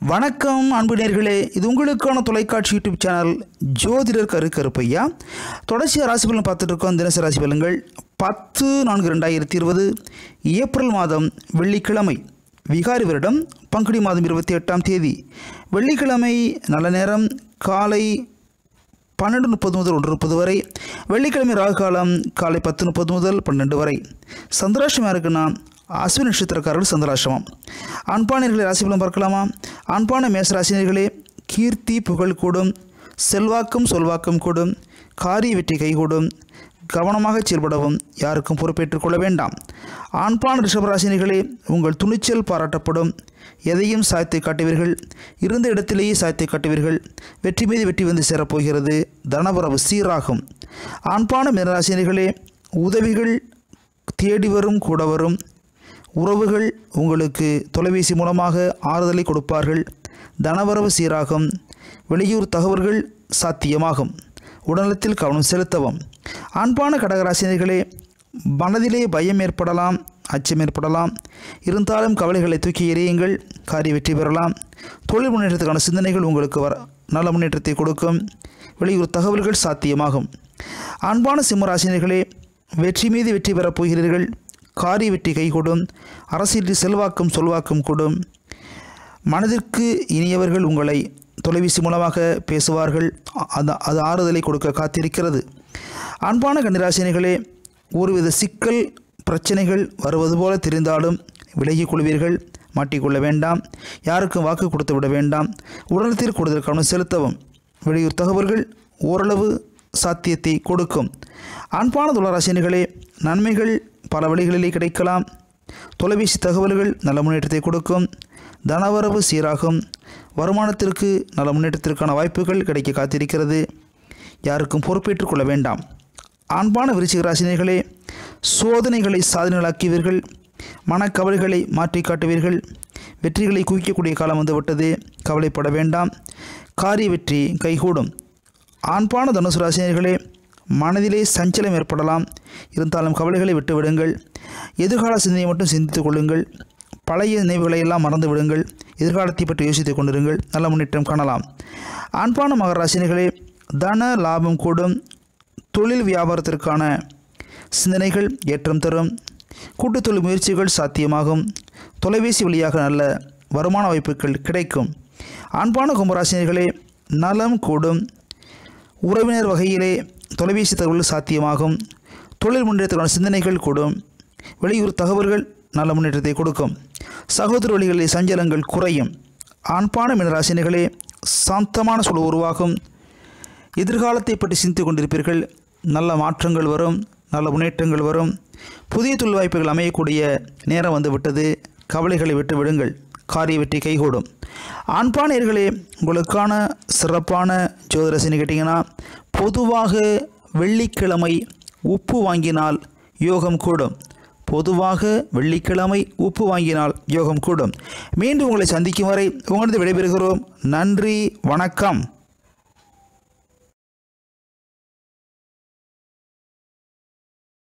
வணக்கம் அன்பு நேயர்களே, இது உங்களுக்கான தொலைக்காட்சி யூடியூப் சேனல் ஜோதிடர் கருப்பையா. தொடர்ச்சியாக ராசி பலன் பார்த்துட்டு இருக்கோம். தினசரி ராசி பலன்கள் 10/4/2020 ஏப்ரல் மாதம் வெள்ளிக்கிழமை, விகாரி வருடம் பங்குனி மாதம் 28ஆம் தேதி வெள்ளிக்கிழமை. நல்ல நேரம் காலை 12:30 முதல் 1:30 வரை. வெள்ளிக்கிழமை ராகு காலம் காலை 10:30 முதல் 12 வரை. சந்திராஷ்டமம் இருக்குன்னா அஸ்வினி நட்சத்திரக்காரர்கள் சந்திராஷ்டமம். ஆண்பானர்களை ராசி பலன் பார்க்கலாமா? ஆண்பான மேசராசினியர்களே, கீர்த்தி புகழ் கூடும், செல்வாக்கும் சொல்வாக்கும் கூடும், காரிய வெற்றி கைகூடும். கவனமாக செயல்படவும் யாருக்கும் பொறுப்பேற்றுக் கொள்ள வேண்டாம். ஆண்பான ரிஷபராசினிகளே, உங்கள் துணிச்சல் பாராட்டப்படும். எதையும் சாய்த்து காட்டுவீர்கள், இருந்த இடத்திலேயே சாய்த்து காட்டுவீர்கள். வெற்றி மீது வெற்றி வந்து சேரப்போகிறது. தனவரவு சீராகும். ஆண்பான மீனராசினிகளே, உதவிகள் தேடி வரும், கூட வரும். உறவுகள் உங்களுக்கு தொலைபேசி மூலமாக ஆறுதலை கொடுப்பார்கள். தனவரவு சீராகும். வெளியூர் தகவல்கள் சாத்தியமாகும். உடல்நலத்தில் கவனம் செலுத்தவும். ஆண்பான கடகராசினியர்களே, மனதிலே பயம் ஏற்படலாம், அச்சம் ஏற்படலாம். இருந்தாலும் கவலைகளை தூக்கி எறியுங்கள். காரிய வெற்றி பெறலாம். தொழில் முன்னேற்றத்துக்கான சிந்தனைகள் உங்களுக்கு நல்ல முன்னேற்றத்தை கொடுக்கும். வெளியூர் தகவல்கள் சாத்தியமாகும். ஆண்பான சிம்மராசினியர்களே, வெற்றி மீது வெற்றி பெறப் போகிறீர்கள். காரிய வெற்றி கைகூடும். அரசியலில் செல்வாக்கும் சொல்வாக்கும் கூடும். மனதிற்கு இனியவர்கள் உங்களை தொலைபேசி மூலமாக பேசுவார்கள். அது ஆறுதலை கொடுக்க காத்திருக்கிறது. அன்பான கன்னிராசினிகளே, ஒருவித சிக்கல் பிரச்சனைகள் வருவது போல தெரிந்தாலும் விலகிக் கொள்வீர்கள். மாட்டிக்கொள்ள வேண்டாம். யாருக்கும் வாக்கு கொடுத்து விட வேண்டாம். உடல்நலத்தில் கூடுதல் கவனம் செலுத்தவும். வெளியூர் தகவல்கள் ஓரளவு சாத்தியத்தை கொடுக்கும். அன்பான துளாராசினிகளே, நன்மைகள் பல வழிகளிலே கிடைக்கலாம். தொலைபேசி தகவல்கள் நல்ல முன்னேற்றத்தை கொடுக்கும். தனவரவு சீராகும். வருமானத்திற்கு நல்ல முன்னேற்றத்திற்கான வாய்ப்புகள் கிடைக்க காத்திருக்கிறது. யாருக்கும் பொறுப்பேற்றுக் கொள்ள வேண்டாம். ஆண்பான விருச்சிக ராசினியர்களே, சோதனைகளை சாதனைகளாக்குவீர்கள். மனக்கவலைகளை மாற்றி காட்டுவீர்கள். வெற்றிகளை குவிக்கக்கூடிய காலம் வந்துவிட்டது. கவலைப்பட வேண்டாம். காரிய வெற்றி கைகூடும். ஆண்பான தனுசு ராசினியர்களே, மனதிலே சஞ்சலம் ஏற்படலாம். இருந்தாலும் கவலைகளை விட்டுவிடுங்கள். எதிர்கால சிந்தனையை மட்டும் சிந்தித்துக் கொள்ளுங்கள். பழைய நினைவுகளை எல்லாம் மறந்து விடுங்கள். எதிர்காலத்தை பற்றி யோசித்துக் கொண்டிருங்கள். நல்ல முன்னேற்றம் காணலாம். ஆண்பான மகராசினிகளே, தன லாபம் கூடும். தொழில் வியாபாரத்திற்கான சிந்தனைகள் ஏற்றம் தரும். கூட்டுத் தொழில் முயற்சிகள் சாத்தியமாகும். தொலைபேசி வழியாக நல்ல வருமான வாய்ப்புகள் கிடைக்கும். ஆண்பான கும்பராசினியர்களே, நலம் கூடும். உறவினர் வகையிலே தொலைபேசி தகவல்கள் சாத்தியமாகும். தொழில் முன்னேற்றத்துக்கான சிந்தனைகள் கூடும். வெளியூர் தகவல்கள் நல்ல முன்னேற்றத்தை கொடுக்கும். சகோதர வழிகளில் சஞ்சலங்கள் குறையும். ஆண்பான மீனராசினிகளே, சாந்தமான சூழல் உருவாகும். எதிர்காலத்தை பற்றி சிந்தித்து கொண்டிருப்பீர்கள். நல்ல மாற்றங்கள் வரும். நல்ல முன்னேற்றங்கள் வரும். புதிய தொழில் வாய்ப்புகள் அமையக்கூடிய நேரம் வந்துவிட்டது. கவலைகளை விட்டு விடுங்கள். காரிய வெற்றி கைகூடும். ஆண்பானியர்களே, உங்களுக்கான சிறப்பான ஜோதிடரசினி கேட்டிங்கன்னா, பொதுவாக வெள்ளிக்கிழமை உப்பு வாங்கினால் யோகம் கூடும். பொதுவாக வெள்ளிக்கிழமை உப்பு வாங்கினால் யோகம் கூடும். மீண்டும் உங்களை சந்திக்கும் வரை உங்களது விடைபெறுகிறோம். நன்றி, வணக்கம்.